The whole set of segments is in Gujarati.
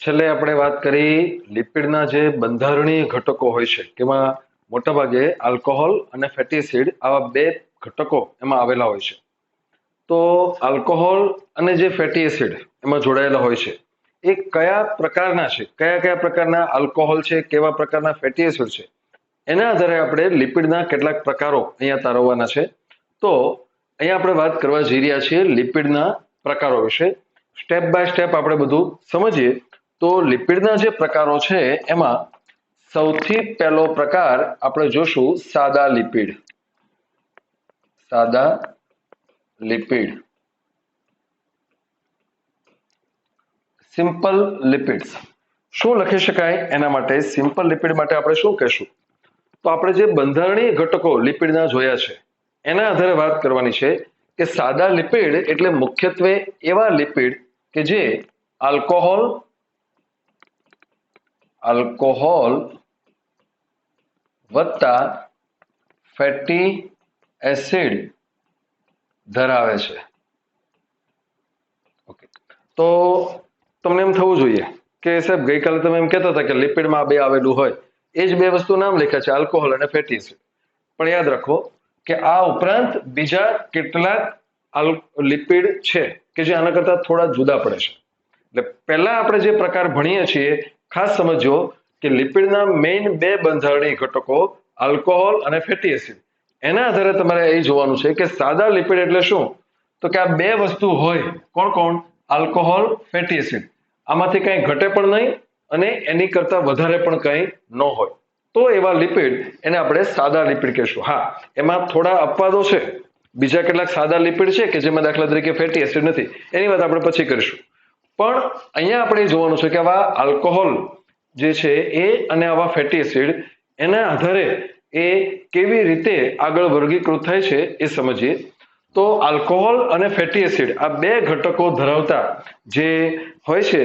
છેલ્લે આપણે વાત કરી લિપિડના જે બંધારણીય ઘટકો હોય છે તેમાં મોટાભાગે આલ્કોહોલ અને ફેટી એસિડ આવા બે ઘટકો એમાં આવેલા હોય છે. તો આલ્કોહોલ અને જે ફેટી એસિડ એમાં જોડાયેલા હોય છે એ કયા પ્રકારના છે, કયા કયા પ્રકારના આલ્કોહોલ છે, કેવા પ્રકારના ફેટી એસિડ છે, એના આધારે આપણે લિપિડના કેટલાક પ્રકારો અહીંયા તારવવાના છે. તો અહીંયા આપણે વાત કરવા જઈ રહ્યા છીએ લિપિડના પ્રકારો વિશે. સ્ટેપ બાય સ્ટેપ આપણે બધું સમજીએ. તો લિપિડના જે પ્રકારો છે એમાં સૌથી પહેલો પ્રકાર આપણે જોશું સાદા લિપિડ. સાદા લિપિડ, સિમ્પલ લિપિડ્સ. શું લખી શકાય એના માટે? સિમ્પલ લિપિડ માટે આપણે શું કહેશું? તો આપણે જે બંધારણીય ઘટકો લિપિડના જોયા છે એના આધારે વાત કરવાની છે કે સાદા લિપિડ એટલે મુખ્યત્વે એવા લિપિડ કે જે આલ્કોહોલ વત્તા ફેટી એસિડ ધરાવે છે. ઓકે, તો તમને એમ થવું જોઈએ કે સાહેબ ગઈકાલે તમે એમ કહેતા હતા કે લિપિડમાં બે આવેલું હોય, એ જ બે વસ્તુ નામ લખ્યા છે, આલ્કોહોલ અને ફેટી એસિડ. પણ યાદ રાખો કે આ ઉપરાંત બીજા કેટલાક લિપિડ છે કે જે આના કરતા થોડા જુદા પડે છે. એટલે પહેલા આપણે જે પ્રકાર ભણીએ છીએ ખાસ સમજો કે લિપિડના મેઇન બે બંધારણીય ઘટકો આલ્કોહોલ અને ફેટી એસિડ. એના આધારે તમારે એ જોવાનું છે કે સાદા લિપિડ એટલે શું? તો કે આ બે વસ્તુ હોય. કોણ કોણ? Alcohol, fatty acid. આમાંથી કંઈ ઘટે પણ નહીં અને એની કરતા વધારે પણ કંઈ ન હોય, તો એવા લિપિડ એને આપણે સાદા લિપિડ કહેશું. હા, એમાં થોડા અપવાદો છે. બીજા કેટલાક સાદા લિપિડ છે કે જેમાં દાખલા તરીકે ફેટી એસિડ નથી, એની વાત આપણે પછી કરીશું. પણ અહીંયા આપણે જોવાનું છે કે આવા આલ્કોહોલ જે છે એ અને આવા ફેટી એસિડ એના આધારે એ કેવી રીતે આગળ વર્ગીકૃત થાય છે એ સમજીએ. તો આલ્કોહોલ અને ફેટી એસિડ આ બે ઘટકો ધરાવતા જે હોય છે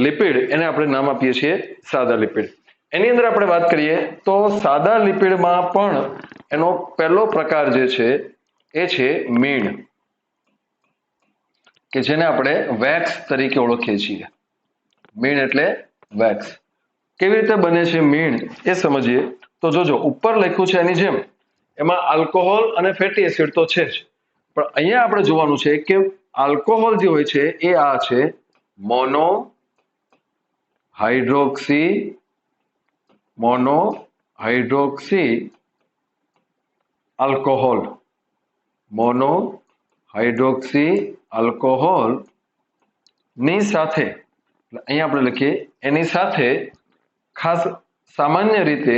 લિપિડ એને આપણે નામ આપીએ છીએ સાદા લિપિડ. એની અંદર આપણે વાત કરીએ તો સાદા લિપિડમાં પણ એનો પહેલો પ્રકાર જે છે એ છે મીણ, કે જેને આપણે વેક્સ તરીકે ઓળખીએ છીએ. મીણ એટલે વેક્સ. કેવી રીતે બને છે મીણ એ સમજીએ. તો જોજો, ઉપર લખ્યું છે એની જેમ એમાં આલ્કોહોલ અને ફેટી એસિડ તો છે જ, પણ અહીંયા આપણે જોવાનું છે કે આલ્કોહોલ જે હોય છે એ આ છે mono hydroxy alcohol. Mono hydroxy alcohol ની સાથે, અહીંયા આપણે લખીએ એની સાથે ખાસ સામાન્ય રીતે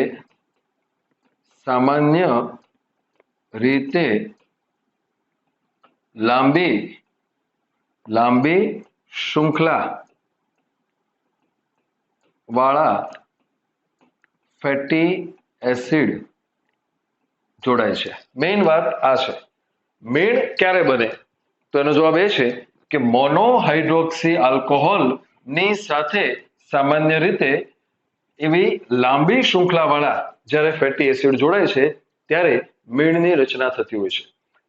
લાંબી શૃંખલા વાળા ફેટી એસિડ જોડાય છે. મેઇન વાત આ છે. મીણ ક્યારે બને? તો એનો જવાબ એ છે કે મોનોહાઇડ્રોક્સી આલ્કોહોલ ની સાથે સામાન્ય રીતે એવી લાંબી શૃંખલાવાળા જ્યારે ફેટી એસિડ જોડાય છે ત્યારે મીણની રચના થતી હોય છે.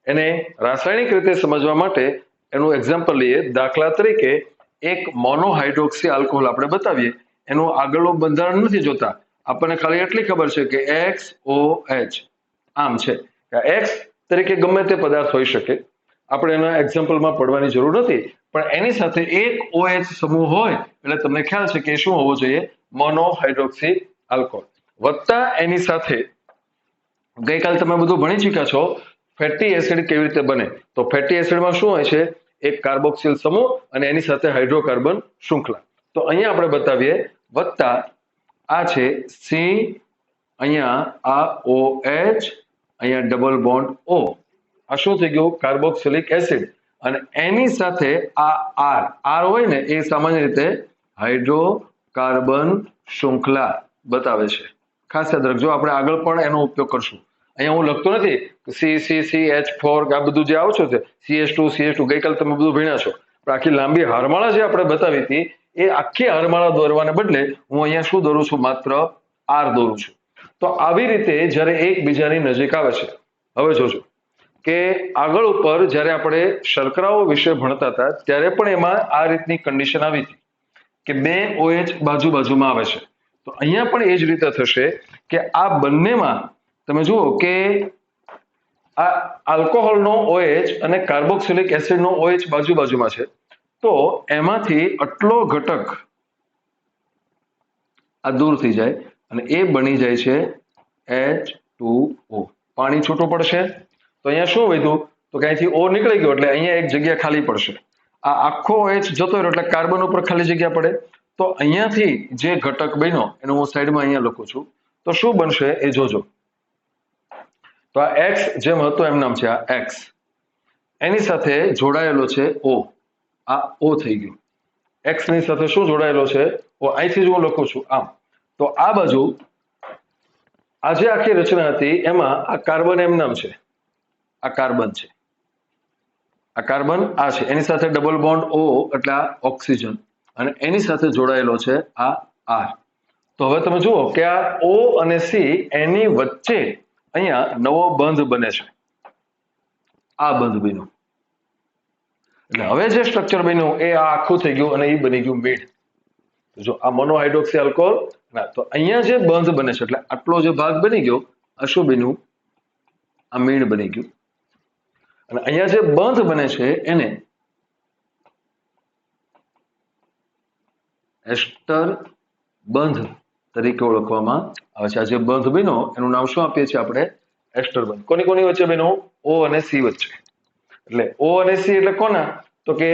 એને રાસાયણિક રીતે સમજવા માટે એનું એક્ઝામ્પલ લઈએ. દાખલા તરીકે એક મોનોહાઇડ્રોક્સી આલ્કોહોલ આપણે બતાવીએ, એનું આગળનું બંધારણ નથી જોતા, આપણને ખાલી એટલી ખબર છે કે XOH આમ છે. એક્સ તરીકે ગમે તે પદાર્થ હોઈ શકે, આપણે એના એક્ઝામ્પલમાં પડવાની જરૂર નથી, પણ એની સાથે એક OH સમૂહ હોય એટલે તમને ખ્યાલ છે કે શું હોવું જોઈએ? મોનોહાઇડ્રોક્સી આલ્કોહોલ. વત્તા એની સાથે ગઈકાલે તમે બધું ભણી ચૂક્યા છો ફેટી એસિડ કેવી રીતે બને. તો ફેટી એસિડમાં શું હોય છે? એક કાર્બોક્સિલ સમૂહ અને એની સાથે હાઇડ્રોકાર્બન શૃંખલા. તો અહીંયા આપણે બતાવીએ વત્તા આ છે સી, અહીંયા આ OH, અહીંયા ડબલ બોન્ડ O. આ શું થઈ ગયું? Carboxylic acid. અને એની સાથે આ આર હોય ને એ સામાન્ય રીતે હાઇડ્રોકાર્બન શૃંખલા બતાવે છે. ખાસ યાદ રાખજો, આપણે આગળ પણ એનો ઉપયોગ કરશું. અહીંયા હું લખતો નથી CH4 આ બધું જે આવશે છે CH2 ગઈકાલે તમે બધું ભણ્યા છો, પણ આખી લાંબી હારમાળા જે આપણે બતાવી હતી એ આખી હારમાળા દોરવાને બદલે હું અહીંયા શું દોરું છું? માત્ર આર દોરું છું. તો આવી રીતે જ્યારે એકબીજાની નજીક આવે છે. હવે જોજો કે આગળ ઉપર જ્યારે આપણે શર્કરાઓ વિશે ભણતા હતા ત્યારે પણ એમાં આ રીતની કન્ડિશન આવી હતી કે બે OH બાજુ બાજુમાં આવે છે. તો અહીંયા પણ એ જ રીતે થશે કે આ બંનેમાં તમે જુઓ કે આ આલ્કોહોલનો OH અને કાર્બોક્સિલિક એસિડનો OH બાજુ બાજુમાં છે. તો એમાંથી આટલો ઘટક આ દૂર થઈ જાય અને એ બની જાય છે H2O. પાણી છૂટું પડશે તો અહીંયા શું વધ્યું તો કે અહીંથી O નીકળી ગયો એટલે અહીંયા એક જગ્યા ખાલી પડશે. આ આખો OH જતો રહ્યો એટલે કાર્બન ઉપર ખાલી જગ્યા પડે. તો અહીંયાથી જે ઘટક બન્યો એનું હું સાઈડમાં અહીંયા લખું છું. તો શું બનશે એ જોજો. તો આ X જેમ હતો એમ નામ છે આ X. એની સાથે જોડાયેલો છે O. આ O થઈ ગયું. X ની સાથે શું જોડાયેલો છે O. અહીંથી જ હું લખું છું આમ. તો આ બાજુ આ જે આખી રચના હતી એમાં આ કાર્બન એમ નામ છે. આ કાર્બન છે. આ કાર્બન આ છે એની સાથે ડબલ બોન્ડ O એટલે આ ઓક્સિજન અને એની સાથે જોડાયેલો છે આ R. તો હવે તમે જુઓ કે આ O અને C એની વચ્ચે અહીંયા નવો બંધ બને છે. આ બંધ બન્યો એટલે હવે જે સ્ટ્રક્ચર બન્યું એ આ આખું થઈ ગયું અને એ બની ગયું મીડ. જો આ મોનોહાઇડ્રોક્સી આલ્કોહોલ ના તો અહીંયા જે બંધ બને છે એટલે આટલો જે ભાગ બની ગયો આ શું બન્યું આ મીડ બની ગયું. અને અહીંયા જે બંધ બને છે એને એસ્ટર બંધ તરીકે ઓળખવામાં આવે છે. આ જે બંધ બન્યો એનું નામ શું આપીએ છીએ આપણે એસ્ટર બંધ. કોની કોની વચ્ચે બન્યો O અને C વચ્ચે. એટલે O અને C એટલે કોના તો કે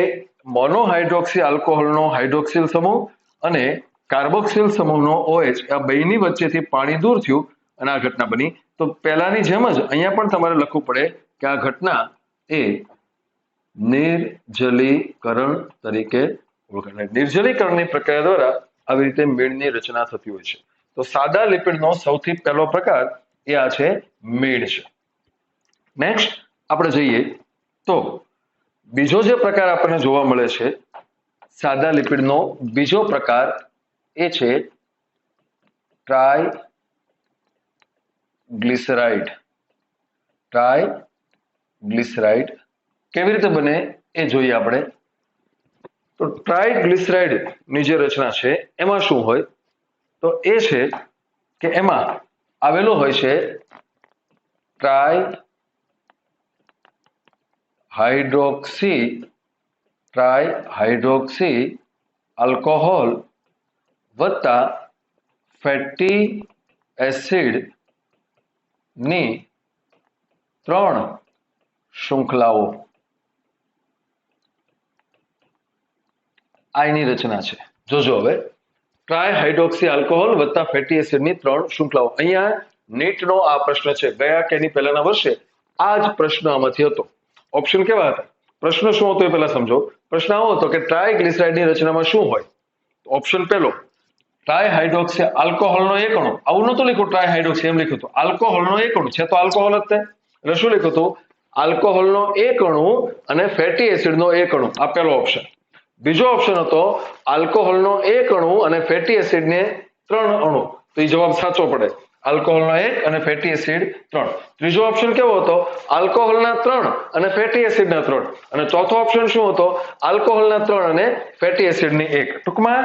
મોનોહાઇડ્રોક્સી આલ્કોહોલનો હાઇડ્રોક્સિલ સમૂહ અને કાર્બોક્સિલ સમૂહનો OH આ બેની વચ્ચેથી પાણી દૂર થયું અને આ ઘટના બની. તો પહેલાની જેમ જ અહીંયા પણ તમારે લખવું પડે કે આ ઘટના એ નિર્જલીકરણ તરીકે ઓળખાય. નિર્જલીકરણની પ્રક્રિયા દ્વારા આવી રીતે મીડની રચના થતી હોય છે. તો સાદા લિપિડનો સૌથી પહેલો પ્રકાર એ આ છે મીડ છે. નેક્સ્ટ આપણે જઈએ તો બીજો જે પ્રકાર આપણને જોવા મળે છે સાદા લિપિડનો બીજો પ્રકાર એ છે ટ્રાયગ્લિસરાઇડ. ટ્રાયગ્લિસરાઇડ કેવી રીતે બને એ જોઈએ આપણે. તો ટ્રાયગ્લિસરાઇડ ની જે રચના છે એમાં શું હોય તો એ છે કે એમાં આવેલો હોય છે ટ્રાયહાઇડ્રોક્સી આલ્કોહોલ વત્તા ફેટી એસિડ ની 3 શૃંખલાઓ આની રચના છે. જોજો હવે ટ્રાયહાઇડ્રોક્સી આલ્કોહોલ વત્તા ફેટી એસિડની 3 શૃંખલાઓ. અહીંયા નીટનો આ પ્રશ્ન છે. ગયા કે એની પહેલાના વર્ષે આ જ પ્રશ્ન આમાંથી હતો. ઓપ્શન કેવા હતા પ્રશ્ન શું હતો એ પહેલા સમજો. પ્રશ્ન આવો હતો કે ટ્રાયગ્લિસરાઇડની રચનામાં શું હોય. ઓપ્શન પહેલો ટ્રાયહાઇડ્રોક્સી આલ્કોહોલનો એક અણુ. આવું નહોતું લખ્યું ટ્રાયહાઇડ્રોક્સી એમ લખ્યું હતું આલ્કોહોલનો એક અણુ છે. તો આલ્કોહોલ જ તે એટલે શું લખ્યું હતું આલ્કોહોલનો એક અણુ અને ફેટી એસિડનો એક અણુ. આ પહેલો ઓપ્શન. બીજો ઓપ્શન હતો આલ્કોહોલનો એક અણુ અને ફેટી એસિડને 3 અણુ. તો એ જવાબ સાચો પડે. આલ્કોહોલનો 1 અને ફેટી એસિડ 3. ત્રીજો ઓપ્શન કેવો હતો આલ્કોહોલના 3 અને ફેટી એસિડના 3. અને ચોથો ઓપ્શન શું હતો આલ્કોહોલના 3 અને ફેટી એસિડની 1. ટૂંકમાં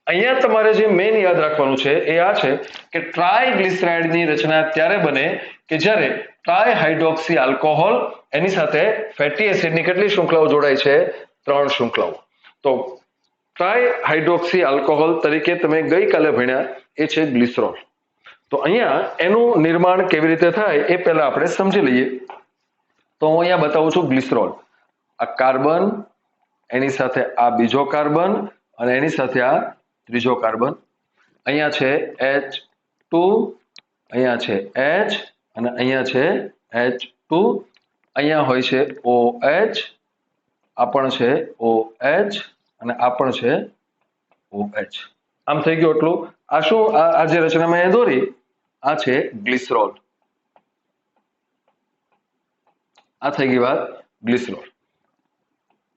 અહીંયા તમારે જે મેઇન યાદ રાખવાનું છે એ આ છે કે ટ્રાયગ્લિસરાઇડની રચના ત્યારે બને કે જ્યારે ટ્રાયહાઇડ્રોક્સી આલ્કોહોલ એની સાથે ફેટી એસિડની કેટલી શૃંખલાઓ જોડાય છે 3 શૃંખલાઓ. તો ટ્રાયહાઇડ્રોક્સી આલ્કોહોલ તરીકે તમે ગઈકાલે ભણ્યા એ છે ગ્લિસરોલ. તો અહીંયા એનું નિર્માણ કેવી રીતે થાય એ પહેલા આપણે સમજી લઈએ. તો હું અહીંયા બતાવું છું ગ્લિસરોલ. આ કાર્બન એની સાથે આ બીજો કાર્બન અને એની સાથે આ ત્રીજો કાર્બન. અહીંયા છે H2 અહીંયા છે H અને અહીંયા છે H2. અહીંયા હોય છે OH આ પણ છે OH અને આ પણ છે OH. આમ થઈ ગયું એટલું. આ શું આ જે રચના મેં દોરી આ છે ગ્લિસરોલ. આ થઈ ગઈ વાત ગ્લિસરોલ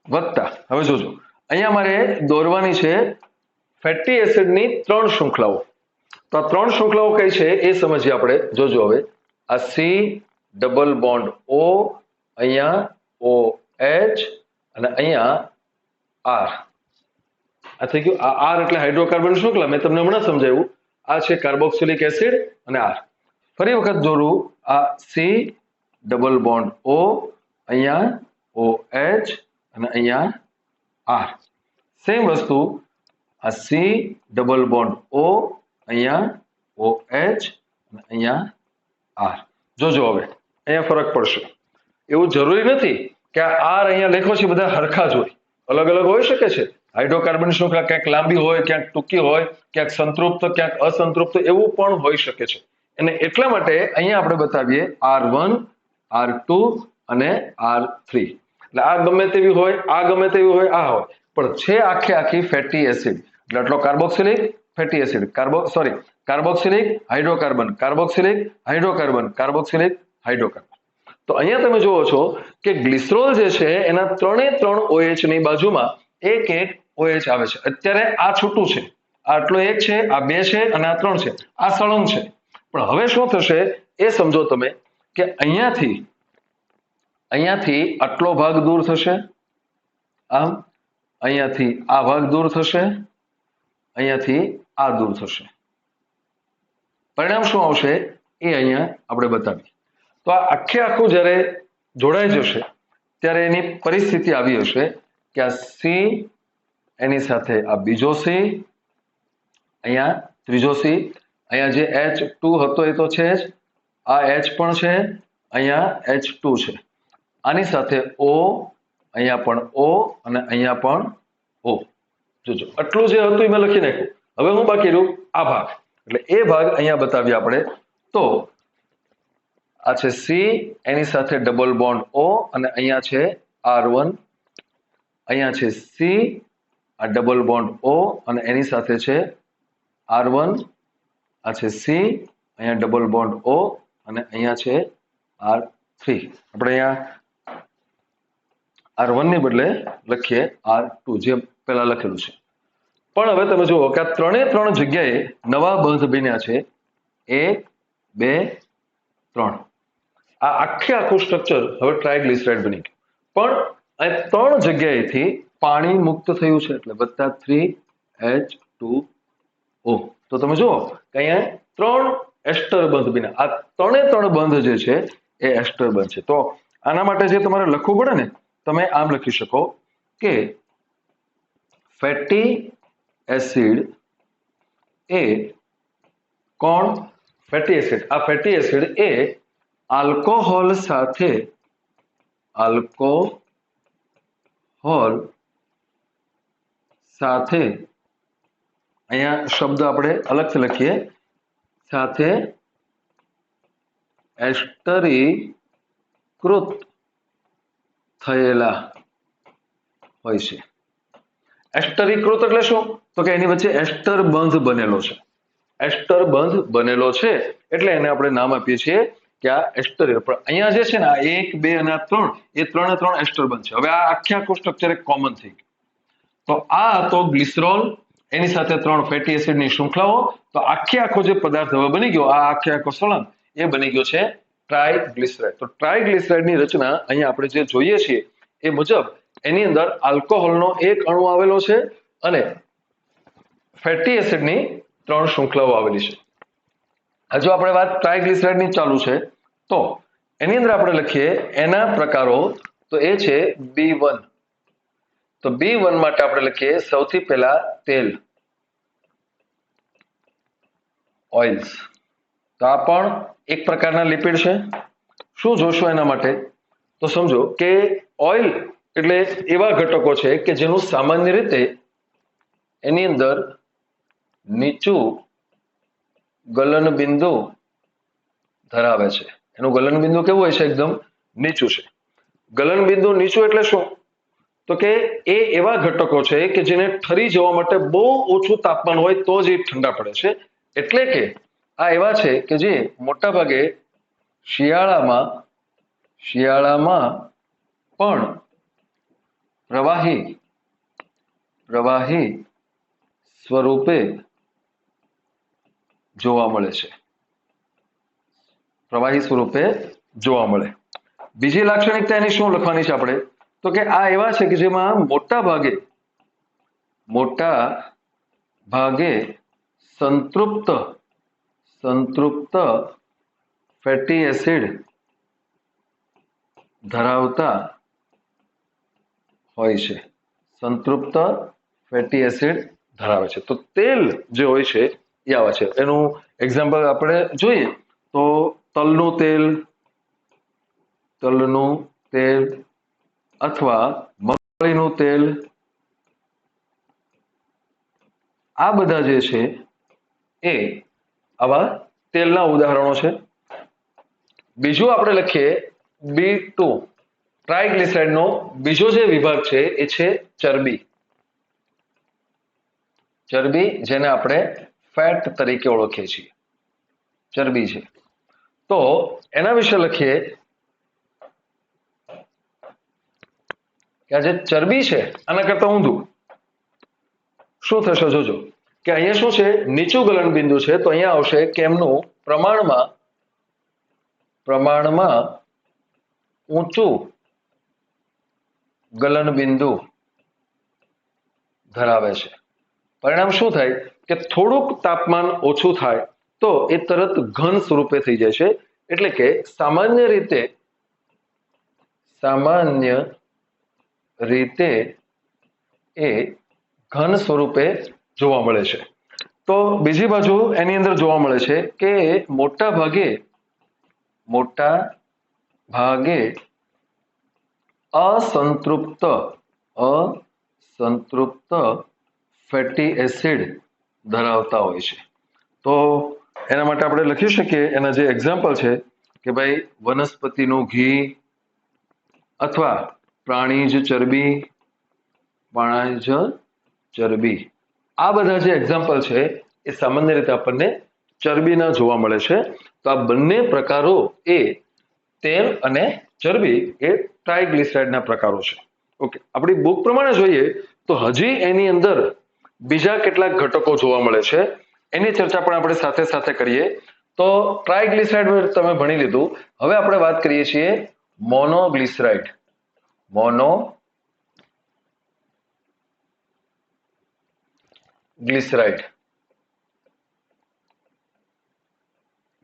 વત્તા હવે જોજો અહીંયા મારે દોરવાની છે ફેટી એસિડની 3 શૃંખલાઓ. તો આ 3 શૃંખલાઓ કઈ છે એ સમજીએ આપણે. જોજો હવે આ C ડબલ બોન્ડ O અહીંયા OH અને અહીંયા R. આ થઈ ગયું. આ આર એટલે હાઇડ્રોકાર્બન શૃંખલા, મેં તમને હમણાં સમજાવ્યું. આ છે કાર્બોક્સિલિક એસિડ અને આર. ફરી વખત દોરું, આ સી ડબલ બોન્ડ ઓ, અહીંયા OH અને અહીંયા આર. સેમ વસ્તુ, આ સી ડબલ બોન્ડ ઓ, અહીંયા OH અને અહીંયા આર. જોજો હવે અહીંયા ફરક પડશે. એવું જરૂરી નથી કે આ આર અહીંયા લખ્યો છે બધા હરખા જ હોય, અલગ અલગ હોઈ શકે છે. હાઇડ્રોકાર્બન શૃંખલા ક્યાંક લાંબી હોય, ક્યાંક ટૂંકી હોય, ક્યાંક સંતૃપ્ત, ક્યાંક અસંતૃપ્ત, એવું પણ હોઈ શકે છે. અને એટલા માટે અહીંયા આપણે બતાવીએ R1, R2 અને R3. એટલે આ ગમે તેવી હોય, આ ગમે તેવી હોય, આ હોય, પણ છે આખી ફેટી એસિડ. એટલે આટલો carboxylic fatty acid, carboxylic hydrocarbon, carboxylic hydrocarbon, carboxylic hydrocarbon. તો અહીંયા તમે જુઓ છો કે ગ્લિસરોલ જે છે એના 3 OH ની બાજુમાં એક OH આવે છે. અત્યારે આ છૂટું છે, આટલો એક છે, આ 2 છે અને આ 3 છે, આ સળંગ છે. પણ હવે શું થશે એ સમજો તમે કે અહીંયાથી આટલો ભાગ દૂર થશે, આમ અહીંયાથી આ ભાગ દૂર થશે, અહીંયાથી આ દૂર થશે. પરિણામ શું આવશે એ અહીંયા આપણે બતાવીએ. તો આ આખું જ્યારે જોડાઈ જશે ત્યારે એની પરિસ્થિતિ આવી હશે કે આ સી એની સાથે આ બીજો સી, અહીંયા ત્રીજો સી, અહીંયા જે H2 હતો એ તો છે જ, આ H પણ છે, અહીંયા H2 છે, આની સાથે O, અહીંયા પણ O અને અહીંયા પણ O. જોજો આટલું જે હતું એ મેં લખી નાખ્યું. હવે હું બાકી રહ્યું આ ભાગ, એટલે એ ભાગ અહીંયા બતાવીએ આપણે. તો આ છે સી, એની સાથે ડબલ બોન્ડ O અને અહીંયા છે R1, અહીંયા છે સી, આ ડબલ બોન્ડ O અને એની સાથે છે R1, આ છે સી, અહીંયા ડબલ બોન્ડ O અને અહીંયા છે R3. આપણે અહીંયા R1 ની બદલે લખીએ R2, જે પહેલા લખેલું છે. પણ હવે તમે જુઓ કે આ 3 જગ્યાએ નવા બંધ બન્યા છે. 1, 2, 3. આ આખું સ્ટ્રક્ચર હવે ટ્રાઇગ્લિસરાઇડ બની ગયું. પણ આ 3 જગ્યાએથી પાણી મુક્ત થયું છે, એટલે વત્તા 3H2O. તો તમે જુઓ કે અહીંયા 3 એસ્ટર બંધ બન્યા. આ 3 બંધ જે છે એ એસ્ટર બંધ છે. તો આના માટે જે તમારે લખવું પડે ને, તમે આમ લખી શકો કે ફેટી એસિડ એ કોણ? Fatty acid. આ ફેટી એસિડ એ આલ્કોહોલ સાથે અહીંયા શબ્દ આપણે અલગથી લખીએ, સાથે એસ્ટરીકૃત થયેલા હોય છે. એસ્ટરીકૃત એટલે શું? તો કે એની વચ્ચે એસ્ટર બંધ બનેલો છે. એસ્ટર બંધ બનેલો છે એટલે એને આપણે નામ આપીએ છીએ કે આ એસ્ટર. પણ અહીંયા જે છે ને આ 1, 2 અને આ 3, એ 3 એસ્ટર બંધ છે. હવે આ આખું સ્ટ્રક્ચર એક કોમન થઈ ગયું. તો આ હતો ગ્લિસરોલ, એની સાથે 3 ફેટી એસિડની શૃંખલાઓ. તો આખો જે પદાર્થ હવે બની ગયો, આ આખો સળંગ, એ બની ગયો છે ટ્રાઇગ્લિસરાઇડ. તો ટ્રાઇગ્લિસરાઇડની રચના અહીંયા આપણે જે જોઈએ છીએ એ મુજબ એની અંદર આલ્કોહોલનો એક અણુ આવેલો છે અને ફેટી એસિડની 3 શૃંખલાઓ આવેલી છે. હજુ આપણે વાત ટ્રાઇગ્લિસરાઇડની ચાલુ છે, તો એની અંદર આપણે લખીએ એના પ્રકારો. તો એ છે B1. તો B1 માટે આપણે લખીએ સૌથી પહેલા તેલ, ઓઇલ્સ. તો આ પણ એક પ્રકારના લિપિડ છે. શું જોશો એના માટે? તો સમજો કે ઓઇલ એટલે એવા ઘટકો છે કે જેનું સામાન્ય રીતે એની અંદર નીચું ગલન બિંદુ ધરાવે છે. એનું ગલન બિંદુ કેવું હોય છે? એકદમ નીચું છે. ગલન બિંદુ નીચું એટલે શું? તો કે એ એવા ઘટકો છે કે જેને ઠરી જવા માટે બહુ ઓછું તાપમાન હોય તો જ એ ઠંડા પડે છે. એટલે કે આ એવા છે કે જે મોટા ભાગે શિયાળામાં પણ પ્રવાહી સ્વરૂપે જોવા મળે છે. પ્રવાહી સ્વરૂપે જોવા મળે. બીજી લાક્ષણિકતા એની શું લખવાની છે આપણે? તો કે આ એવા છે કે જેમાં મોટા ભાગે મોટા ભાગે સંતૃપ્ત ફેટી એસિડ ધરાવતા હોય છે. સંતૃપ્ત ફેટી એસિડ ધરાવે છે. તો તેલ જે હોય છે એ આવા છે. એનું એક્ઝામ્પલ આપણે જોઈએ તો તલનું તેલ અથવા મગફળીનું તેલ, આ બધા જે છે એ આવા તેલના ઉદાહરણો છે. બીજું આપણે લખીએ B2 ટ્રાઇગ્લિસરાઇડનો બીજો જે વિભાગ છે એ છે ચરબી. જેને આપણે ફેટ તરીકે ઓળખીએ છીએ, ચરબી છે. તો એના વિશે લખીએ કે આ જે ચરબી છે આના કરતા ઊંધું શું થશે જોજો કે અહીંયા શું છે, નીચું ગલન બિંદુ છે તો અહીંયા આવશે કે એમનું પ્રમાણમાં ઊંચું ગલન બિંદુ ધરાવે છે. પરિણામ શું થાય કે થોડુંક તાપમાન ઓછું થાય તો એ તરત ઘન સ્વરૂપે થઈ જાય છે. એટલે કે સામાન્ય રીતે એ ઘન સ્વરૂપે જોવા મળે છે. તો બીજી બાજુ એની અંદર જોવા મળે છે કે મોટા ભાગે અસંતૃપ્ત ફેટી એસિડ ધરાવતા હોય છે. તો એના માટે આપણે લખી શકીએ, એના જે એક્ઝામ્પલ છે કે ભાઈ વનસ્પતિનું ઘી અથવા પ્રાણીજ ચરબી, આ બધા જે એક્ઝામ્પલ છે એ સામાન્ય રીતે આપણને ચરબીના જોવા મળે છે. તો આ બંને પ્રકારો એ તેલ અને ચરબી એ ટ્રાઇગ્લિસરાઇડના પ્રકારો છે. ઓકે, આપણી બુક પ્રમાણે જોઈએ તો હજી એની અંદર બીજા કેટલાક ઘટકો જોવા મળે છે, એની ચર્ચા પણ આપણે સાથે સાથે કરીએ. તો ટ્રાઇગ્લિસરાઇડ તમે ભણી લીધું. હવે આપણે વાત કરીએ છીએ મોનોગ્લિસરાઇડ.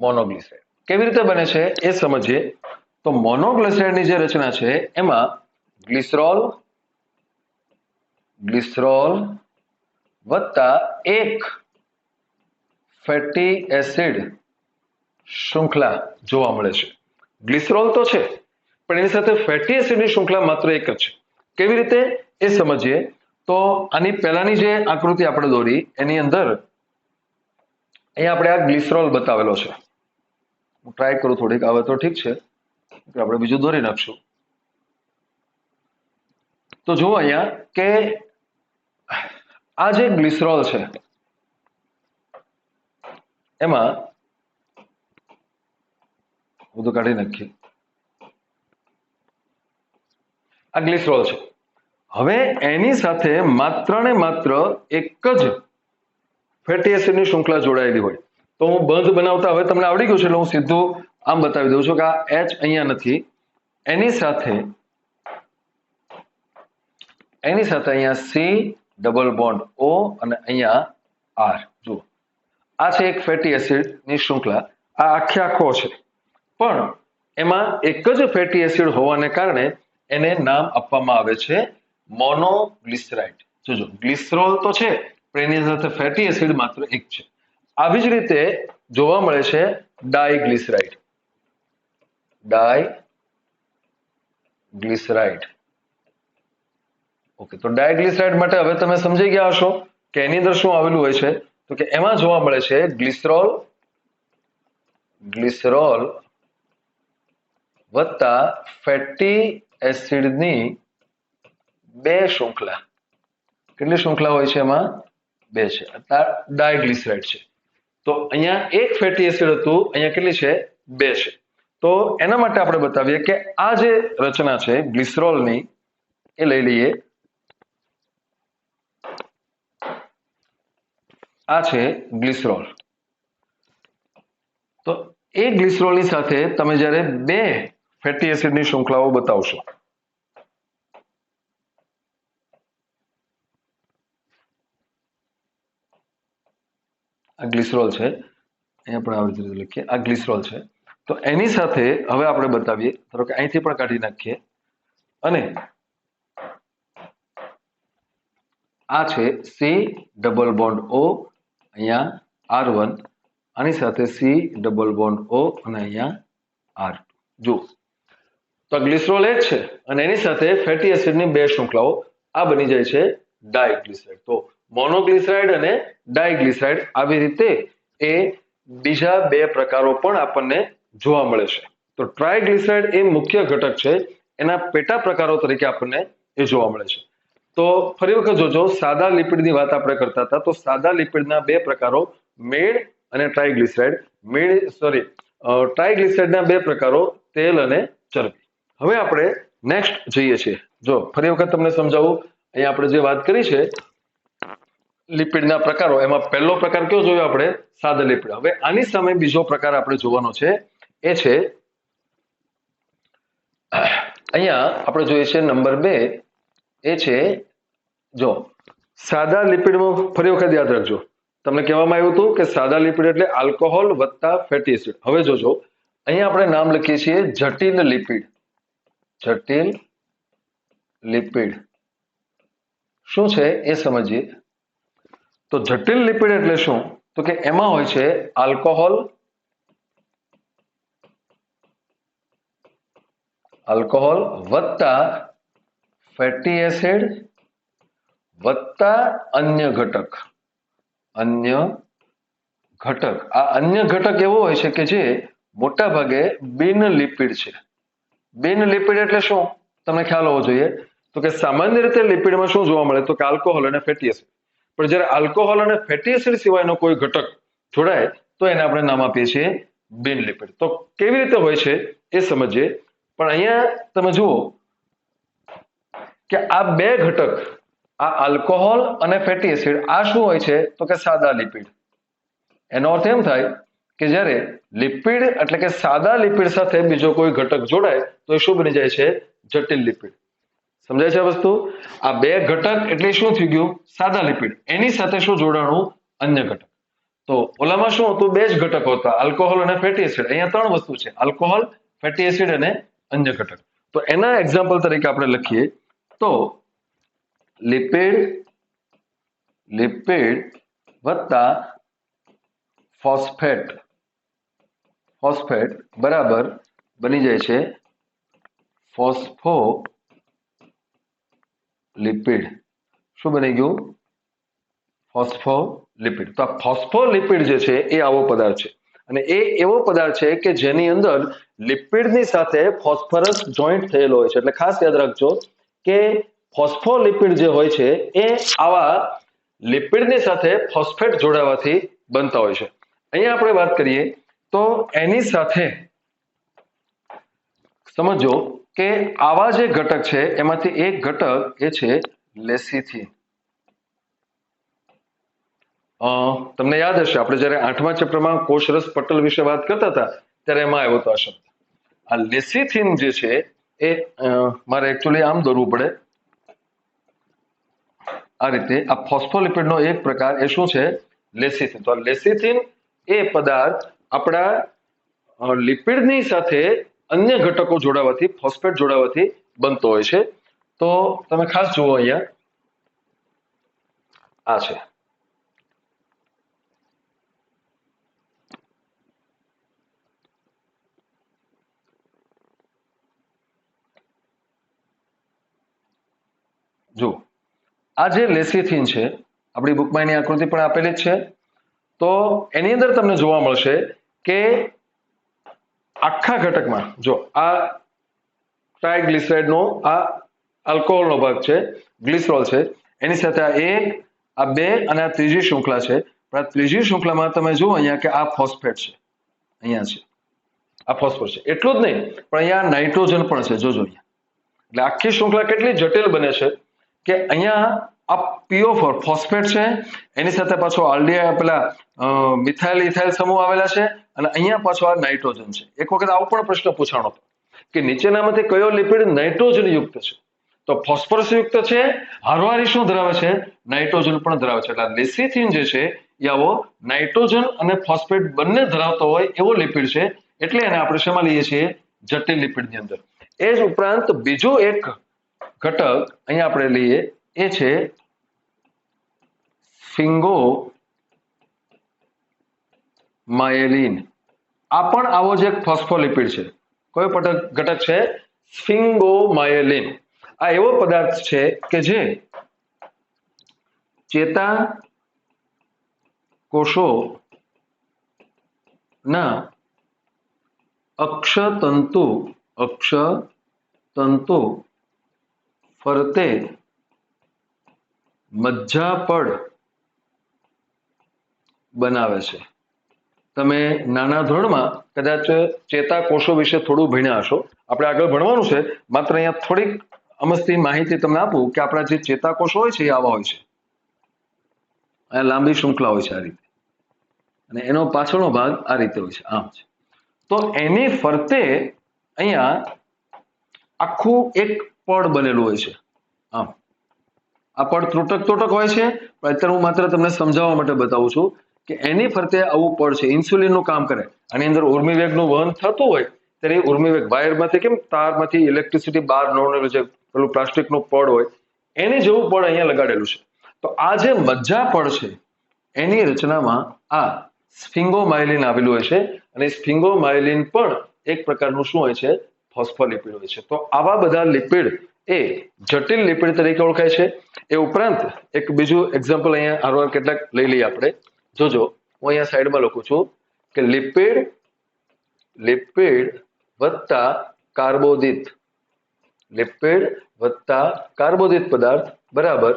મોનોગ્લિસરાઇડ કેવી રીતે બને છે એ સમજીએ. તો મોનોગ્લિસરાઇડની જે રચના છે એમાં ગ્લિસરોલ વત્તા એક ફેટી એસિડ શૃંખલા જોવા મળે છે. ગ્લિસરોલ તો છે પણ એની સાથે ફેટી એસિડની શૃંખલા માત્ર એક જ છે. કેવી રીતે એ સમજીએ. તો આની પહેલાની જે આકૃતિ આપણે દોરી એની અંદર અહીંયા આપણે આ ગ્લિસરોલ બતાવેલો છે. હું ટ્રાય કરું થોડીક, આવે તો ઠીક છે, આપણે બીજું દોરી નાખશું. તો જુઓ અહીંયા કે આ જે ગ્લિસરોલ છે એમાં બધું કાઢી નાખીએ. આ ગ્લિસરોલ છે. હવે એની સાથે માત્ર ને માત્ર એક જ ફેટી એસિડની શૃંખલા જોડાયેલી હોય. તો હું બંધ બનાવતા હવે તમને આવડી ગયું છે એટલે હું સીધું આમ બતાવી દઉં છું કે આ H અહીંયા નથી, એની સાથે અહીંયા C ડબલ બોન્ડ O અને અહીંયા R. જુઓ આ છે એક ફેટી એસિડની શૃંખલા. આ આખો છે પણ એમાં એક જ ફેટી એસિડ હોવાને કારણે એને નામ આપવામાં આવે છે મોનોગ્લિસરાઇડ. જોજો ગ્લિસરોલ તો છે પણ એની સાથે ફેટી એસિડ માત્ર એક છે. આવી જ રીતે જોવા મળે છે ડાયગ્લિસરાઇડ. ઓકે, તો ડાયગ્લિસરાઇડ માટે હવે તમે સમજી ગયા હશો કે એની અંદર શું આવેલું હોય છે. તો કે એમાં જોવા મળે છે ગ્લિસરોલ વત્તા ફેટી એસિડની બે શૃંખલા. કેટલી શૃંખલા હોય છે એમાં? બે છે. ડાયગ્લિસરાઇડ છે. તો અહીંયા એક ફેટી એસિડ હતું, અહીંયા કેટલી છે? બે છે. તો એના માટે આપણે બતાવીએ કે આ જે રચના છે ગ્લિસરોલની એ લઈ લઈએ. આ છે ગ્લિસરોલ. તો એ ગ્લિસરોલની સાથે તમે જ્યારે બે ફેટી એસિડની શૃંખલાઓ બતાવશો આ ગ્લિસરોલ છે, અહીંયા પણ આવી રીતે લખીએ, આ ગ્લિસરોલ છે. તો એની સાથે હવે આપણે બતાવીએ, ધારો કે અહીંથી પણ કાઢી નાખીએ, અને આ છે સી ડબલ બોન્ડ ઓ, અહીંયા R1, આની સાથે સી ડબલ બોન્ડ ઓ અને અહીંયા R2. જો તો ગ્લિસરોલ એ જ છે અને એની સાથે ફેટી એસિડની બે શૃંખલાઓ, આ બની જાય છે ડાયગ્લિસરાઇડ. તો મોનોગ્લિસરાઇડ અને ડાયગ્લિસરાઇડ આવી રીતે એ બીજા બે પ્રકારો પણ આપણને જોવા મળે છે. તો ટ્રાયગ્લિસરાઇડ એ મુખ્ય ઘટક છે, એના પેટા પ્રકારો તરીકે આપણને એ જોવા મળે છે. તો ફરી વખત જોજો, સાદા લિપિડની વાત આપણે કરતા હતા, તો સાદા લિપિડના બે પ્રકારો મેળ અને ટ્રાયગ્લિસરાઇડ. ટ્રાયગ્લિસરાઇડના બે પ્રકારો તેલ અને ચરબી. હવે આપણે નેક્સ્ટ જઈએ છીએ. જો ફરી વખત તમને સમજાવું, અહીંયા આપણે જે વાત કરી છે લિપિડના પ્રકારો, એમાં પહેલો પ્રકાર કયો જોયો આપણે? સાદા લિપિડ. હવે આની સામે બીજો પ્રકાર આપણે જોવાનો છે, એ છે અહીંયા આપણે જોઈએ છે નંબર 2, એ છે જો સાદા લિપિડમાં ફરી વખત યાદ રાખજો, તમને કહેવામાં આવ્યું હતું કે સાદા લિપિડ એટલે આલ્કોહોલ વત્તા ફેટી એસિડ. હવે જોજો, અહીંયા આપણે નામ લખીએ છીએ જટિલ લિપિડ. જટિલ લિપિડ શું છે એ સમજીએ. તો જટિલ લિપિડ એટલે શું? તો કે એમાં હોય છે આલ્કોહોલ વત્તા ફેટી એસિડ વત્તા અન્ય ઘટક. આ અન્ય ઘટક એવો હોય છે કે જે મોટા ભાગે બિન લિપિડ છે. બિન લિપિડ એટલે શું તમને ખ્યાલ હોવો જોઈએ. તો કે સામાન્ય રીતે લિપિડમાં શું જોવા મળે? તો કે આલ્કોહોલ અને ફેટી એસિડ. પણ જ્યારે આલ્કોહોલ અને ફેટી એસિડ સિવાયનો કોઈ ઘટક જોડાય તો એને આપણે નામ આપીએ છીએ બિન લિપિડ. તો કેવી રીતે હોય છે એ સમજીએ. પણ અહીંયા તમે જુઓ કે આ બે ઘટક, આ આલ્કોહોલ અને ફેટી એસિડ, આ શું હોય છે? તો કે સાદા લિપિડ. એનો અર્થ એમ થાય કે જ્યારે લિપિડ એટલે કે સાદા લિપિડ સાથે બીજો કોઈ ઘટક જોડાય તો એ શું બની જાય છે? જટિલ લિપિડ. સમજાય છે આ વસ્તુ? આ બે ઘટક એટલે શું થઈ ગયું? સાદા લિપિડ. એની સાથે શું જોડાણું? અન્ય ઘટક. તો ઓલામાં શું હતું? બે જ ઘટકો હતા, આલ્કોહોલ અને ફેટી એસિડ. અહીંયા ત્રણ વસ્તુ છે, આલ્કોહોલ, ફેટી એસિડ અને અન્ય ઘટક. તો એના એક્ઝામ્પલ તરીકે આપણે લખીએ તો લિપિડ વત્તા ફોસ્ફેટ બરાબર બની જાય છે ફોસ્ફોલિપિડ. શું બની ગયું? ફોસ્ફોલિપિડ. તો આ ફોસ્ફોલિપિડ જે છે એ આવો પદાર્થ છે, અને એ એવો પદાર્થ છે કે જેની અંદર લિપિડની સાથે ફોસ્ફરસ જોઈન્ટ થયેલો હોય છે. એટલે ખાસ યાદ રાખજો કે ફોસ્ફોલિપિડ જે હોય છે એ આવા લિપિડની સાથે ફોસ્ફેટ જોડાવાથી બનતા હોય છે. અહીંયા આપણે વાત કરીએ તો એની સાથે સમજો કે આવા જે ઘટક છે એમાંથી એક ઘટક એ છે લેસિથિન. તમને યાદ હશે આપણે જ્યારે 8મા ચેપ્ટરમાં કોષરસ પટલ વિશે વાત કરતા હતા ત્યારે એમાં આવ્યો હતો આ શબ્દ. આ લેસિથિન જે છે એ મારે એકચ્યુઅલી આમ દોરવું પડે, આ રીતે. આ ફોસ્ફોલિપિડનો એક પ્રકાર એ શું છે? લેસિથિન. તો આ લેસિથિન એ પદાર્થ આપણા લિપિડની સાથે અન્ય ઘટકો જોડાવાથી, ફોસ્ફેટ જોડાવાથી બનતો હોય છે. તો તમે ખાસ જુઓ, અહીંયા આ છે. જો આ જે લેસિથિન છે, આપણી બુકમાં એની આકૃતિ પણ આપેલી જ છે. તો એની અંદર તમને જોવા મળશે કે આખા ઘટકમાં જો આ ટ્રાયગ્લિસરાઇડનો આ આલ્કોહોલનો ભાગ છે, ગ્લિસરોલ છે, એની સાથે આ એક, આ બે અને આ ત્રીજી શૃંખલા છે. પણ આ ત્રીજી શૃંખલામાં તમે જુઓ અહીંયા કે આ ફોસ્ફેટ છે, અહીંયા છે, આ ફોસ્ફર છે. એટલું જ નહીં, પણ અહીંયા નાઇટ્રોજન પણ છે. જોજો અહીંયા. એટલે આખી શૃંખલા કેટલી જટિલ બને છે કે અહીંયા આ PO4 ફોસ્ફેટ છે, એની સાથે પાછો પેલા મિથાઇલ ઇથાઇલ સમૂહ આવેલા છે, અને અહીંયા પાછો આ નાઇટ્રોજન છે. એક વખત આવો પણ પ્રશ્ન પૂછાણો હતો કે નીચેનામાંથી કયો લિપિડ નાઇટ્રોજન યુક્ત છે? તો ફોસ્ફરસ યુક્ત છે, હારવારી શું ધરાવે છે? નાઇટ્રોજન પણ ધરાવે છે. એટલે લેસિથિન જે છે એ આવો નાઇટ્રોજન અને ફોસ્ફેટ બંને ધરાવતો હોય એવો લિપિડ છે, એટલે એને આપણે શેમાં લઈએ છીએ? જટિલ લિપિડની અંદર. એ જ ઉપરાંત બીજો એક ઘટક અહીંયા આપણે લઈએ, એ છે સ્ફિંગોમાયેલિન. આ પણ આવો જ એક ફોસ્ફોલિપિડ છે. કયો ઘટક છે? સ્ફિંગોમાયેલિન. આ એવો પદાર્થ છે કે જે ચેતા કોષોના અક્ષતંતુ ફરતે મજ્જાપડ બનાવે છે. તમે નાના ધોરણમાં કદાચ ચેતાકોષો વિશે થોડું ભણ્યા હશો. આપણે આગળ ભણવાનું છે, માત્ર અહીંયા થોડીક અમસ્તી માહિતી તમને આપું કે આપણા જે ચેતાકોષો હોય છે એ આવા હોય છે. અહીંયા લાંબી શૃંખલા હોય છે આ રીતે, અને એનો પાછળનો ભાગ આ રીતે હોય છે, આમ છે. તો એની ફરતે અહીંયા આખું એક પડ બનેલું હોય છે, આમ. આ પડ ત્રુટક હોય છે, પણ અત્યારે હું માત્ર તમને સમજાવવા માટે બતાવું છું કે એની ફરતે આવું પડ છે, ઇન્સ્યુલિનનું કામ કરે. આની અંદર ઉર્મિવેગનું વહન થતું હોય ત્યારે ઉર્મિવેગ વાયરમાંથી, કેમ તારમાંથી ઇલેક્ટ્રિસિટી બહાર ન નીકળે છે, પેલું પ્લાસ્ટિકનું પડ હોય એની જેવું પડ અહીંયા લગાડેલું છે. તો આ જે મજ્જા પડ છે એની રચનામાં આ સ્ફિંગોમાયેલિન આવેલું હોય છે, અને સ્ફિંગોમાયેલિન પણ એક પ્રકારનું શું હોય છે? ફોસ્ફોલિપિડ હોય છે. તો આવા બધા લિપિડ એ જટિલ લિપિડ તરીકે ઓળખાય છે. એ ઉપરાંત એક બીજું એક્ઝામ્પલ અહીંયા હારવાર કેટલાક લઈ લઈએ આપણે. જોજો, હું અહીંયા સાઈડમાં લખું છું કે લિપિડ વત્તા કાર્બોદિત પદાર્થ બરાબર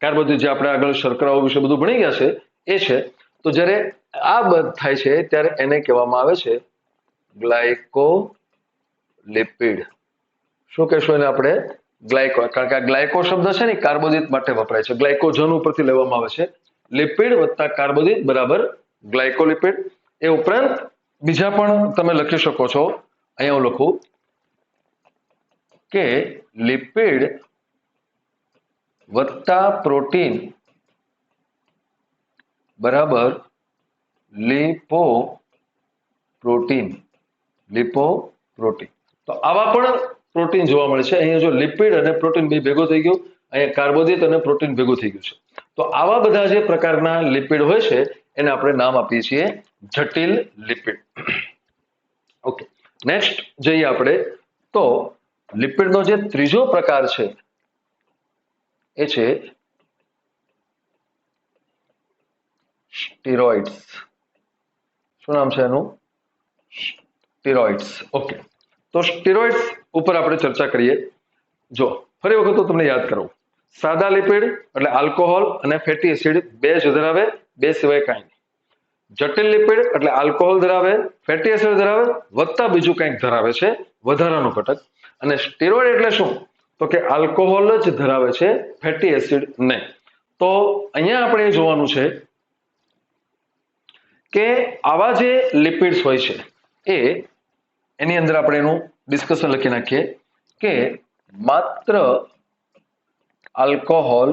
કાર્બોદિત, જે આપણે આગળ શર્કરાઓ વિશે બધું ભણી ગયા છે એ છે. તો જ્યારે આ બંધ થાય છે ત્યારે એને કહેવામાં આવે છે ગ્લાયકોલિપિડ. શું કહેશો એને આપણે? ગ્લાયકો. કારણ કે આ ગ્લાયકો શબ્દ છે ને કાર્બોદિત માટે વપરાય છે, ગ્લાયકોજન ઉપરથી લેવામાં આવે છે. લિપિડ વત્તા કાર્બોદિત બરાબર ગ્લાયકોલિપિડ. એ ઉપરાંત બીજા પણ તમે લખી શકો છો. અહીંયા હું લખું કે લિપિડ વત્તા પ્રોટીન બરાબર લિપોપ્રોટીન. તો આવા પણ પ્રોટીન જોવા મળે છે. અહીંયા જો લિપિડ અને પ્રોટીન બે ભેગું થઈ ગયું, અહીંયા કાર્બોદિત અને પ્રોટીન ભેગું થઈ ગયું છે. તો આવા બધા જે પ્રકારના લિપિડ હોય છે એને આપણે નામ આપીએ છીએ જટિલ લિપિડ. ઓકે, નેક્સ્ટ જઈએ આપણે. તો લિપિડનો જે ત્રીજો પ્રકાર છે એ છે સ્ટીરોઇડ્સ. શું નામ છે એનું? સ્ટીરોઇડ્સ. ઓકે, તો સ્ટીરોઇડ્સ ઉપર આપણે ચર્ચા કરીએ. જો ફરી વખત તો તમને યાદ કરું, સાદા લિપિડ એટલે આલ્કોહોલ અને ફેટી એસિડ બે જ ધરાવે, બે સિવાય કાંઈ નહીં. જટિલ લિપિડ એટલે આલ્કોહોલ ધરાવે, ફેટી એસિડ ધરાવે, વત્તા બીજું કંઈક ધરાવે છે, વધારાનું ઘટક. અને સ્ટીરોઇડ એટલે શું? તો કે આલ્કોહોલ જ ધરાવે છે, ફેટી એસિડ નહીં. તો અહીંયા આપણે એ જોવાનું છે કે આવા જે લિપિડ્સ હોય છે એની અંદર આપણે એનું ડિસ્કશન લખી નાખીએ કે માત્ર આલ્કોહોલ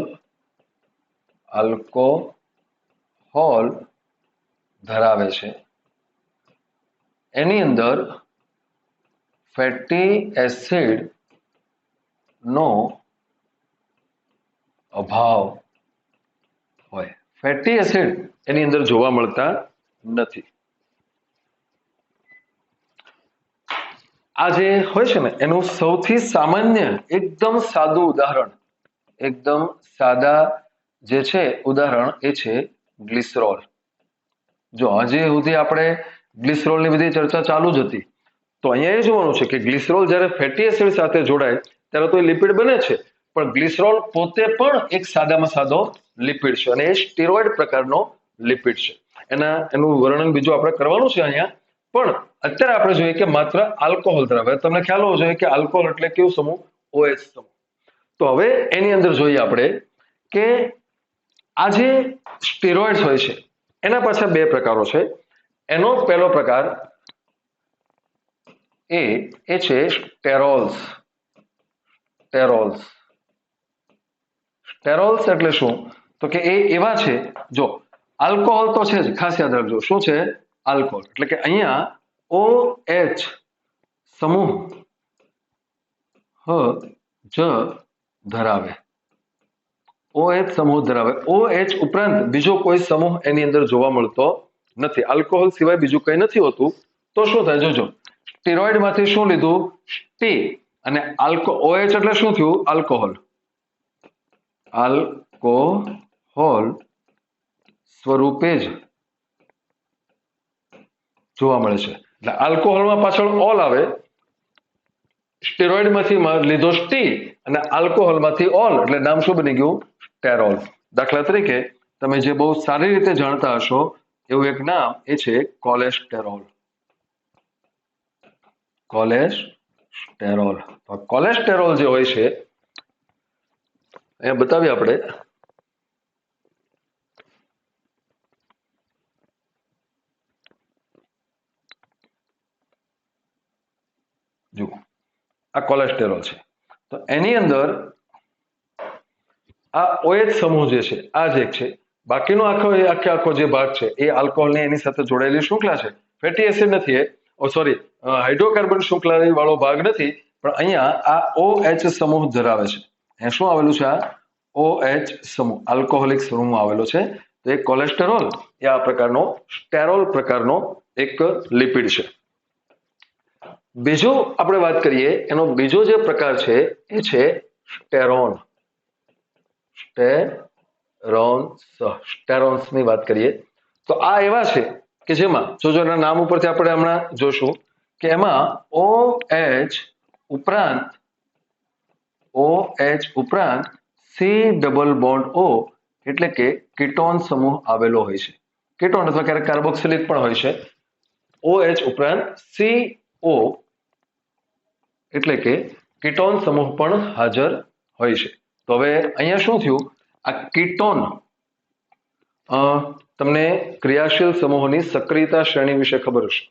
ધરાવે છે, એની અંદર ફેટી એસિડ નો અભાવ હોય. ફેટી એસિડ એની અંદર જોવા મળતા નથી. આ જે હોય છે ને એનું સૌથી સામાન્ય એકદમ સાદું ઉદાહરણ, એકદમ સાદા જે છે ઉદાહરણ એ છે ગ્લિસરોલ. જો હજી સુધી આપણે ગ્લિસરોલની બધી ચર્ચા ચાલુ જ હતી. તો અહીંયા એ જોવાનું છે કે ગ્લિસરોલ જ્યારે ફેટી એસિડ સાથે જોડાય ત્યારે તો એ લિપિડ બને છે, પણ ગ્લિસરોલ પોતે પણ એક સાદામાં સાદો લિપિડ છે, અને એ સ્ટીરોઇડ પ્રકારનો લિપિડ છે. એનું વર્ણન બીજું આપણે કરવાનું છે અહીંયા, પણ અત્યારે આપણે જોઈએ કે માત્ર આલ્કોહોલ ધરાવે. તમને ખ્યાલ હોવો જોઈએ કે આલ્કોહોલ એટલે કેવું સમૂહ? OH સમૂહ. તો હવે એની અંદર જોઈએ આપણે કે આ જે સ્ટીરોઇડ્સ હોય છે એના પાછળ બે પ્રકારો છે. એનો પહેલો પ્રકાર એ છે સ્ટેરોલ્સ. સ્ટેરોલ્સ એટલે શું? તો કે એ એવા છે, જો આલ્કોહોલ તો છે જ, ખાસ યાદ રાખજો શું છે આલ્કોહોલ, એટલે કે અહીંયા OH સમૂહ જ ધરાવે, OH સમૂહ ધરાવે. OH ઉપરાંત બીજો કોઈ સમૂહ એની અંદર જોવા મળતો નથી. આલ્કોહોલ સિવાય બીજું કંઈ નથી હોતું. તો શું થાય જોજો, સ્ટીરોઇડ માંથી શું લીધું ટી, અને OH એટલે શું થયું આલ્કોહોલ, આલ્કોહોલ સ્વરૂપે જ જોવા મળે છે. એટલે આલ્કોહોલમાં પાછળ ઓલ આવે, સ્ટેરોઇડ માંથી લીધો સ્ટી અને આલ્કોહોલ માંથી ઓલ, એટલે નામ શું બની ગયું સ્ટેરોલ. દાખલા તરીકે તમે જે બહુ સારી રીતે જાણતા હશો એવું એક નામ એ છે કોલેસ્ટેરોલ. કોલેસ્ટેરોલ, કોલેસ્ટેરોલ જે હોય છે અહીંયા બતાવીએ આપણે, જુઓ આ કોલેસ્ટેરોલ છે. તો એની અંદર આ OH સમૂહ જે છે આ જ એક છે, બાકીનો આખો જે ભાગ છે એ આલ્કોહોલની એની સાથે જોડાયેલી શૃંખલા છે. ફેટી એસિડ નથી, હાઇડ્રોકાર્બન શૃંખલા વાળો ભાગ નથી, પણ અહીંયા આ OH સમૂહ ધરાવે છે. અહીંયા શું આવેલું છે, આ OH સમૂહ આલ્કોહોલિક સમૂહ આવેલો છે. તો એ કોલેસ્ટેરોલ એ આ પ્રકારનો સ્ટેરોલ પ્રકારનો એક લિપિડ છે. બીજો આપણે વાત કરીએ, એનો બીજો જે પ્રકાર છે એ છે સ્ટેરોન. સ્ટેરોન્સ ની વાત કરીએ તો આ એવા છે કે જેમાં જોજો એના નામ ઉપરથી આપણે હમણાં જોશું કે એમાં OH ઉપરાંત C ડબલ બોન્ડ O એટલે કે કીટોન સમૂહ આવેલો હોય છે. કીટોન અથવા ક્યારેક કાર્બોક્સિલિક પણ હોય છે. OH ઉપરાંત CO એટલે કે કીટોન સમૂહ પણ હાજર હોય છે. તો હવે અહીંયા શું થયું, આ કીટોન તમને ક્રિયાશીલ સમૂહોની સક્રિયતા શ્રેણી વિશે ખબર હશે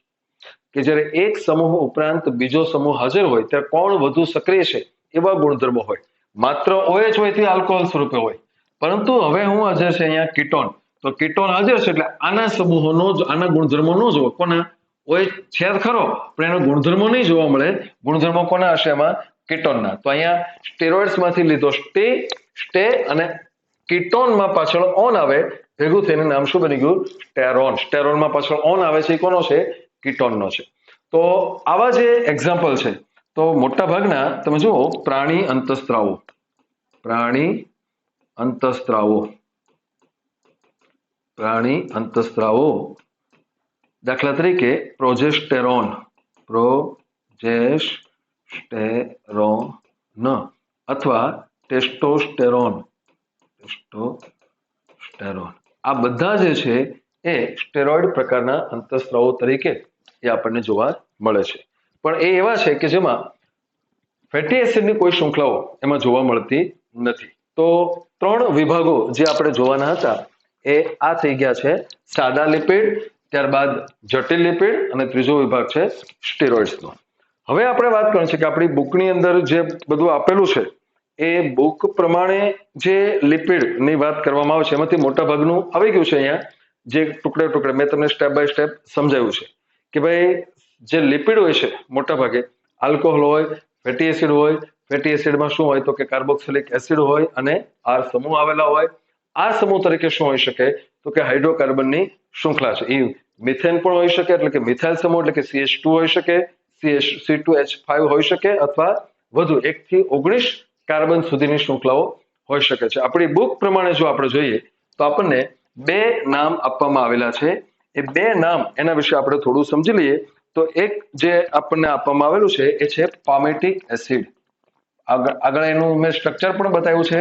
કે જ્યારે એક સમૂહ ઉપરાંત બીજો સમૂહ હાજર હોય ત્યારે કોણ વધુ સક્રિય છે એવા ગુણધર્મો હોય. માત્ર OH હોય તે આલ્કોહોલ સ્વરૂપે હોય, પરંતુ હવે હું હાજર છે અહીંયા કીટોન, તો કીટોન હાજર છે એટલે આના સમૂહોનો જ આના ગુણધર્મો ન જોવો. કોના OH છે ખરો પણ એનો ગુણધર્મો નહીં જોવા મળે. ગુણધર્મો કોના હશે એમાં કીટોનના. તો અહીંયા સ્ટેરોઇડ્સ માંથી લીધો સ્ટે અને કીટોનમાં પાછળ ઓન આવે, ભેગું થઈને નામ શું બની ગયું સ્ટેરોન. સ્ટેરોનમાં પાછળ ઓન આવે છે એ કોનો છે કીટોનનો છે. તો આવા જે એક્ઝામ્પલ છે, તો મોટા ભાગના તમે જુઓ પ્રાણી અંતઃસ્ત્રાવો દાખલા તરીકે પ્રોજેસ્ટેરોન અથવા ટેસ્ટોસ્ટેરોન આ બધા જે છે એ સ્ટેરોઇડ પ્રકારના અંતઃસ્ત્રાવો તરીકે એ આપણને જોવા મળે છે. પણ એ એવા છે કે જેમાં ફેટી એસિડની કોઈ શૃંખલાઓ એમાં જોવા મળતી નથી. તો 3 વિભાગો જે આપણે જોવાના હતા એ આ થઈ ગયા છે, સાદા લિપિડ, ત્યારબાદ જટિલ લિપિડ અને ત્રીજો વિભાગ છે સ્ટેરોઇડ્સનો. હવે આપણે વાત કરવાની છે કે આપણી બુકની અંદર જે બધું આપેલું છે એ બુક પ્રમાણે જે લિપિડની વાત કરવામાં આવે છે એમાંથી મોટા ભાગનું આવી ગયું છે. અહીંયા જે ટુકડે મેં તમને સ્ટેપ બાય સ્ટેપ સમજાવ્યું છે કે ભાઈ જે લિપિડ હોય છે મોટા ભાગે આલ્કોહોલ હોય, ફેટી એસિડ હોય. ફેટી એસિડમાં શું હોય તો કે કાર્બોક્સિલિક એસિડ હોય અને R સમૂહ આવેલા હોય. આ સમૂહ તરીકે શું હોઈ શકે તો કે હાઇડ્રોકાર્બનની શૃંખલા છે. એ મિથેન પણ હોઈ શકે, એટલે કે મિથાઇલ સમૂહ એટલે કે CH2 હોઈ શકે, C2H5 હોઈ શકે, અથવા વધુ 1 થી 19 કાર્બન સુધીની શૃંખલાઓ હોઈ શકે છે. આપણી બુક પ્રમાણે જો આપણે જોઈએ તો આપણને 2 નામ આપવામાં આવેલા છે. એ 2 નામ એના વિશે આપણે થોડું સમજી લઈએ. તો એક જે આપણને આપવામાં આવેલું છે એ છે પામેટિક એસિડ. આગળ એનું મેં સ્ટ્રક્ચર પણ બતાવ્યું છે,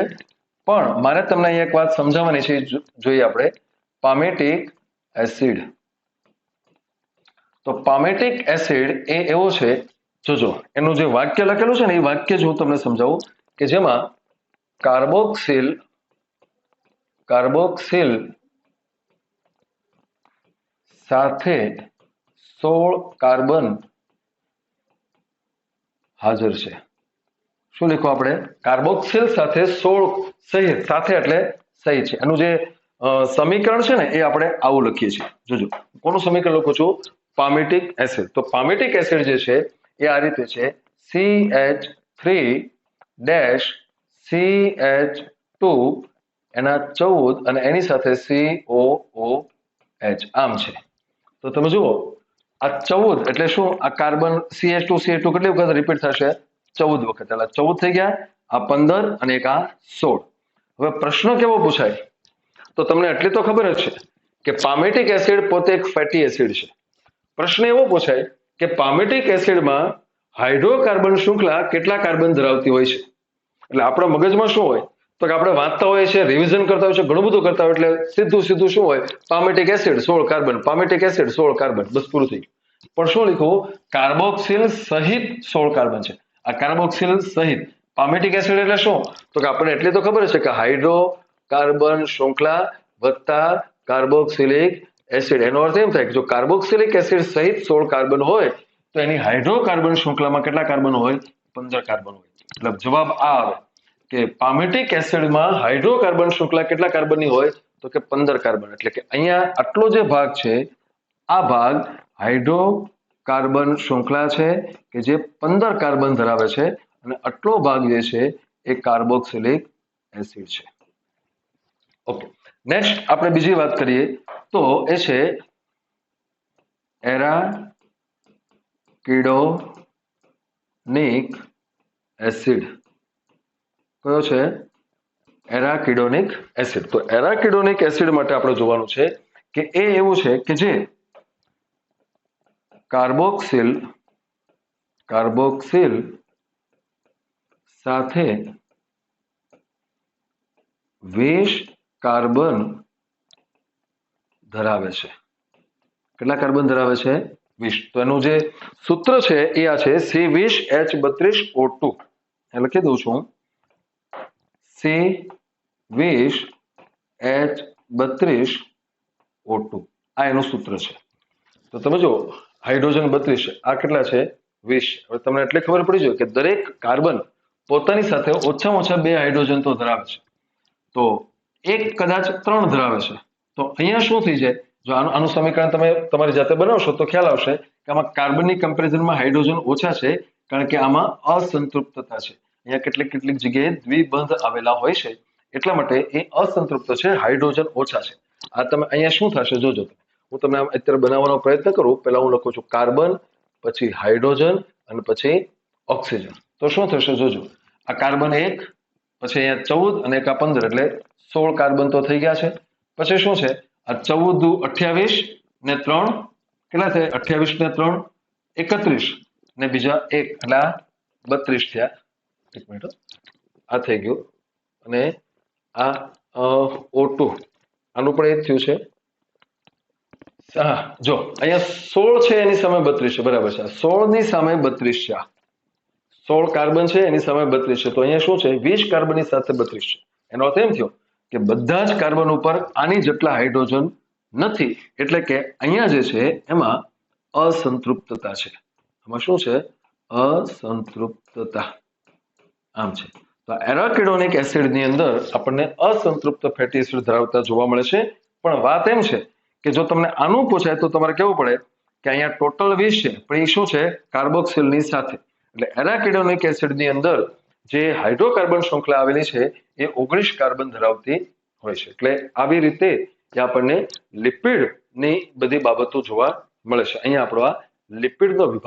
પણ મારે તમને અહીંયા એક વાત સમજાવવાની છે, જોઈએ આપણે પામેટિક એસિડ. તો પામેટિક એસિડ એ એવો છે, જોજો એનું જે વાક્ય લખેલું છે ને એ વાક્ય જ હું તમને સમજાવું કે જેમાં કાર્બોક્સિલ સાથે 16 કાર્બન હાજર છે. શું લખો આપણે કાર્બોક્સિલ સાથે 16 સહિત, સાથે એટલે સહિત છે. એનું જે સમીકરણ છે ને એ આપણે આવું લખીએ છીએ. જોજો કોનું સમીકરણ લખું છું? પામેટિક એસિડ. તો પામેટિક એસિડ જે છે એ આ રીતે છે CH3-CH2 એના 14 અને એની સાથે COOH આમ છે. તો તમે જુઓ આ 14 એટલે શું? આ કાર્બન CH2 કેટલી વખત રિપીટ થશે? 14 વખત. એટલે 14 થઈ ગયા, આ 15 અને એક આ 16. હવે પ્રશ્ન કેવો પૂછાય? તો તમને એટલી તો ખબર જ છે કે પામેટિક એસિડ પોતે એક ફેટી એસિડ છે. પ્રશ્ન એવો પૂછાય કે પામેટિક એસિડમાં હાઇડ્રોકાર્બન શૃંખલા કેટલા કાર્બન ધરાવતી હોય છે? એટલે આપણા મગજમાં શું હોય તો કે આપણે વાંચતા હોઈએ છીએ, રિવિઝન કરતા હોઈએ છીએ, ઘણું બધું કરતા હોય એટલે સીધું શું હોય? પામેટિક એસિડ 16 કાર્બન, પામેટિક એસિડ 16 કાર્બન, બસ પૂરું થઈ ગયું. પણ શું લખ્યું? કાર્બોક્સિલ સહિત 16 કાર્બન છે. આ કાર્બોક્સિલ સહિત પામેટિક એસિડ એટલે શું? તો કે આપણને એટલી તો ખબર છે કે હાઇડ્રોકાર્બન શૃંખલા વત્તા કાર્બોક્સિલિક એસિડ. એનો અર્થ એમ થાય કે જો કાર્બોક્સિલિક એસિડ સહિત 16 કાર્બન હોય તો એની હાઇડ્રોકાર્બન શૃંખલામાં કેટલા કાર્બન હોય? 15 કાર્બન હોય. એટલે જવાબ આ આવે કે પામેટિક એસિડમાં હાઇડ્રોકાર્બન શૃંખલા કેટલા કાર્બનની હોય? તો કે 15 કાર્બન. એટલે કે અહીંયા આટલો જે ભાગ છે આ ભાગ હાઇડ્રોકાર્બન શૃંખલા છે કે જે 15 કાર્બન ધરાવે છે અને આટલો ભાગ જે છે એ કાર્બોક્સિલિક એસિડ છે. ઓકે, નેક્સ્ટ આપણે બીજી વાત કરીએ તો એ છે એરાકિડોનિક એસિડ. કયો છે? એરાકિડોનિક એસિડ. તો એરાકિડોનિક એસિડ માટે આપણે જોવાનું છે કે એ એવું છે કે જે કાર્બોક્સિલ સાથે 20 કાર્બન ધરાવે છે. કેટલા કાર્બન ધરાવે છે? 20. તો એનું જે સૂત્ર છે એ આ છે C20H32O2. લખી દઉં છું C20H32O2. આ એનું સૂત્ર છે. તો તમે જો હાઇડ્રોજન 32 છે, આ કેટલા છે? 20. હવે તમને એટલે ખબર પડી જાય કે દરેક કાર્બન પોતાની સાથે ઓછામાં ઓછા 2 હાઇડ્રોજન તો ધરાવે છે. તો એક કદાચ 3 ધરાવે છે. તો અહીંયા શું થઈ જાય? જો આનું સમીકરણ તમે તમારી જાતે બનાવશો તો ખ્યાલ આવશે કે આમાં કાર્બનની કમ્પેરિઝનમાં હાઇડ્રોજન ઓછા છે કારણ કે આમાં અસંતૃપ્તતા છે. અહીંયા કેટલીક જગ્યાએ દ્વિબંધ આવેલા હોય છે એટલા માટે એ અસંતૃપ્ત છે, હાઇડ્રોજન ઓછા છે. આ તમે અહીંયા શું થશે જોજો. હું તમને અત્યારે બનાવવાનો પ્રયત્ન કરું. પહેલા હું લખું છું કાર્બન, પછી હાઇડ્રોજન અને પછી ઓક્સિજન. તો શું થશે જોજો. આ કાર્બન 1, પછી અહીંયા 14 અને એક આ 15 એટલે 16 કાર્બન તો થઈ ગયા છે. પછી શું છે? આ 14 દુ 28 ને 3 કેટલા થાય? 28 ને 3 31 ને બીજા 1 એટલે 32 થયા. એક મિનિટ, આ થઈ ગયું. અને આ O2 આનું પણ એ જ થયું છે. હા, જો અહીંયા 16 છે એની સામે 32 છે, બરાબર છે. 16 ની સામે 32 છે. 16 કાર્બન છે એની સામે 32 છે. તો અહીંયા શું છે? 20 કાર્બનની સાથે 32 છે. એનો અર્થ એમ થયો કે બધા જ કાર્બન ઉપર આની જેટલા હાઇડ્રોજન નથી. એટલે કે અહીંયા જે છે એમાં અસંતૃપ્તતા છે. આમાં શું છે? અસંતૃપ્તતા. આમ છે. તો એરાકિડોનિક એસિડની અંદર આપણને અસંતૃપ્ત ફેટી એસિડ ધરાવતા જોવા મળે છે. પણ વાત એમ છે કે જો તમને આનું પૂછાય તો તમારે કેવું પડે કે અહીંયા ટોટલ 20 છે પણ એ શું છે? કાર્બોક્સિલની સાથે. એટલે એરાકિડોનિક એસિડની અંદર જે હાઇડ્રોકાર્બન શૃંખલા આવેલી છે એ 19 કાર્બન ધરાવતી હોય છે. એટલે આવી રીતે આપણને લિપિડની બધી બાબતો જોવા મળે છે. અહીંયા આપણો આ લિપિડનો વિભાગ